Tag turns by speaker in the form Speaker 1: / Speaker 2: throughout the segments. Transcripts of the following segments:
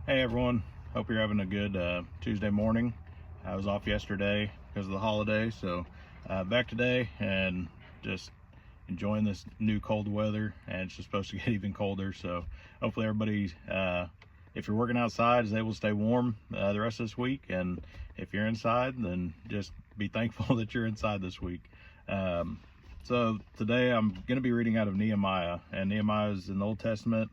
Speaker 1: Hey everyone, hope you're having a good Tuesday morning. I was off yesterday because of the holiday, so back today and just enjoying this new cold weather, and it's just supposed to get even colder, so hopefully everybody, if you're working outside, is able to stay warm the rest of this week, and if you're inside, then just be thankful that you're inside this week. So today I'm going to be reading out of Nehemiah, and Nehemiah is in the Old Testament.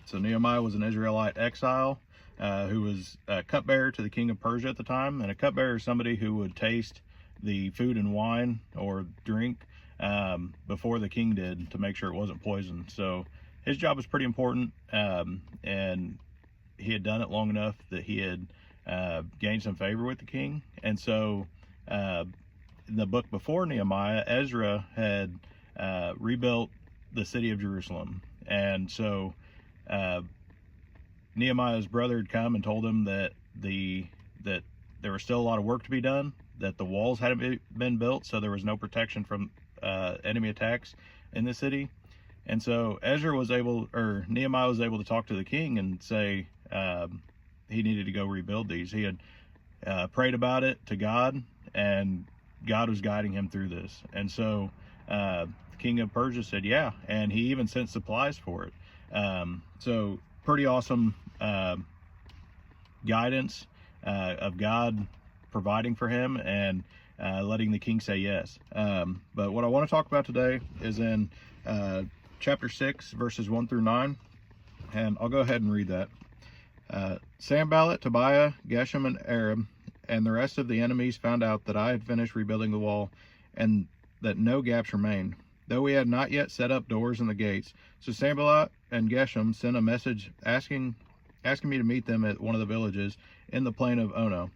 Speaker 1: So Nehemiah was an Israelite exile who was a cupbearer to the king of Persia at the time. And a cupbearer is somebody who would taste the food and wine or drink before the king did to make sure it wasn't poisoned. So his job was pretty important, and he had done it long enough that he had gained some favor with the king. And so in the book before Nehemiah, Ezra had rebuilt the city of Jerusalem. And so Nehemiah's brother had come and told him that there was still a lot of work to be done, that the walls hadn't been built, so there was no protection from enemy attacks in the city. And so Nehemiah was able to talk to the king and say he needed to go rebuild these. He had prayed about it to God, and God was guiding him through this. And so the king of Persia said, yeah, and he even sent supplies for it. So pretty awesome guidance of God providing for him and letting the king say yes. But what I want to talk about today is in chapter 6, verses 1 through 9, and I'll go ahead and read that. Sanballat, Tobiah, Geshem, and Arab, and the rest of the enemies found out that I had finished rebuilding the wall and that no gaps remained, though we had not yet set up doors and the gates. So Sanballat and Geshem sent a message asking me to meet them at one of the villages in the plain of Ono.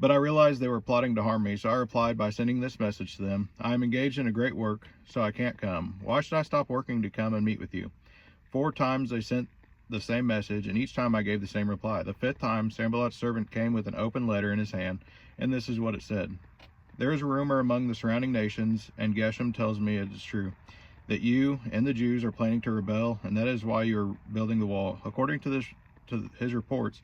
Speaker 1: But I realized they were plotting to harm me, so I replied by sending this message to them: I am engaged in a great work, so I can't come. Why should I stop working to come and meet with you? 4 times they sent the same message, and each time I gave the same reply. The 5th time, Sanballat's servant came with an open letter in his hand, and this is what it said. There is a rumor among the surrounding nations, and Geshem tells me it is true, that you and the Jews are planning to rebel, and that is why you are building the wall. According to his reports,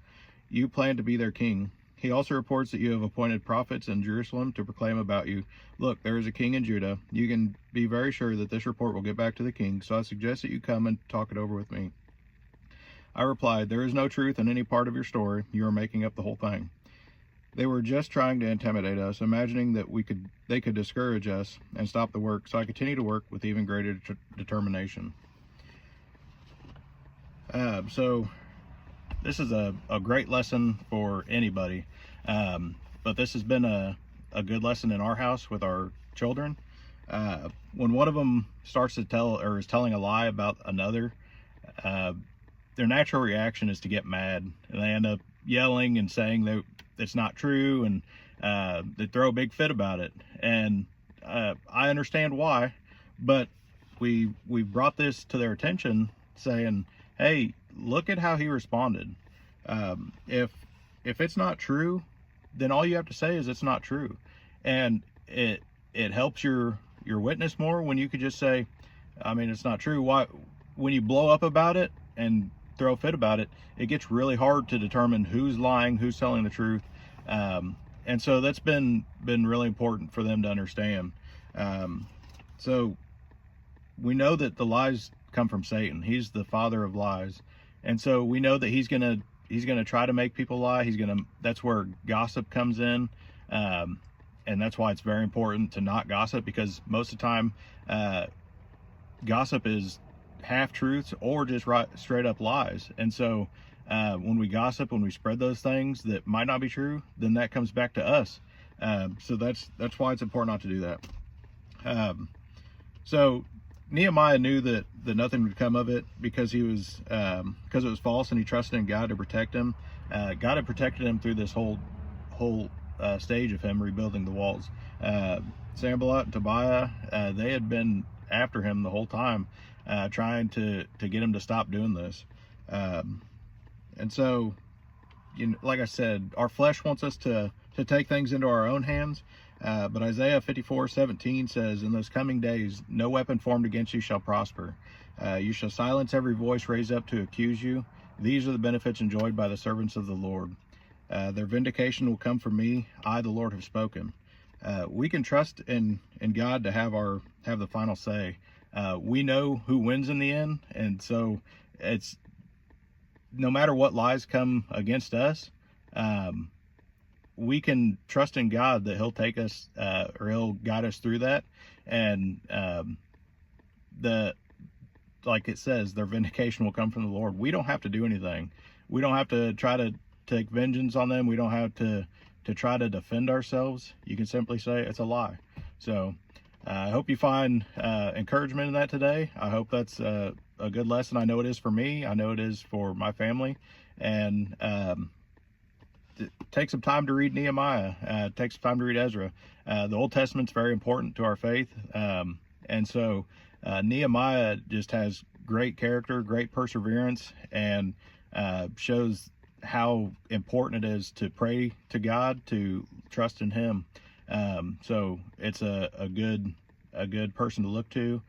Speaker 1: you plan to be their king. He also reports that you have appointed prophets in Jerusalem to proclaim about you. Look, there is a king in Judah. You can be very sure that this report will get back to the king, so I suggest that you come and talk it over with me. I replied, there is no truth in any part of your story. You are making up the whole thing. They were just trying to intimidate us, imagining that they could discourage us and stop the work, so I continued to work with even greater determination. So this is a great lesson for anybody, but this has been a good lesson in our house with our children. When one of them starts to tell or is telling a lie about another, their natural reaction is to get mad, and they end up yelling and saying that it's not true, and they throw a big fit about it. And I understand why, but we brought this to their attention, saying, hey, look at how he responded. If it's not true, then all you have to say is it's not true. And it helps your witness more when you could just say, I mean, it's not true. Why, when you blow up about it and throw a fit about it, it gets really hard to determine who's lying, who's telling the truth. And so that's been really important for them to understand. So we know that the lies come from Satan. He's the father of lies. And so we know that he's gonna try to make people lie. That's where gossip comes in. And that's why it's very important to not gossip, because most of the time, gossip is half truths or just straight up lies. And so when we gossip, when we spread those things that might not be true, then that comes back to us. So that's why it's important not to do that. So Nehemiah knew that nothing would come of it because because it was false, and he trusted in God to protect him. God had protected him through this whole stage of him rebuilding the walls. Sanballat and Tobiah, they had been after him the whole time, trying to get him to stop doing this. And so, like I said, our flesh wants us to take things into our own hands. But Isaiah 54:17 says, in those coming days, no weapon formed against you shall prosper. You shall silence every voice raised up to accuse you. These are the benefits enjoyed by the servants of the Lord. Their vindication will come from me. I, the Lord, have spoken. We can trust in God to have the final say. We know who wins in the end, and so it's no matter what lies come against us, we can trust in God that He'll take us or He'll guide us through that. And like it says, their vindication will come from the Lord. We don't have to do anything. We don't have to try to take vengeance on them. We don't have to try to defend ourselves. You can simply say it's a lie. So I hope you find encouragement in that today. I hope that's a good lesson. I know it is for me. I know it is for my family. And take some time to read Nehemiah. Take some time to read Ezra. The Old Testament's very important to our faith. And so Nehemiah just has great character, great perseverance, and shows how important it is to pray to God, to trust in Him. So it's a good person to look to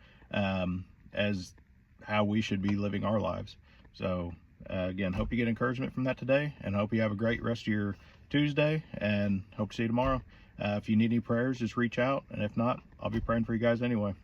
Speaker 1: as how we should be living our lives. So again, hope you get encouragement from that today, and hope you have a great rest of your Tuesday, and hope to see you tomorrow. If you need any prayers, just reach out, and if not, I'll be praying for you guys anyway.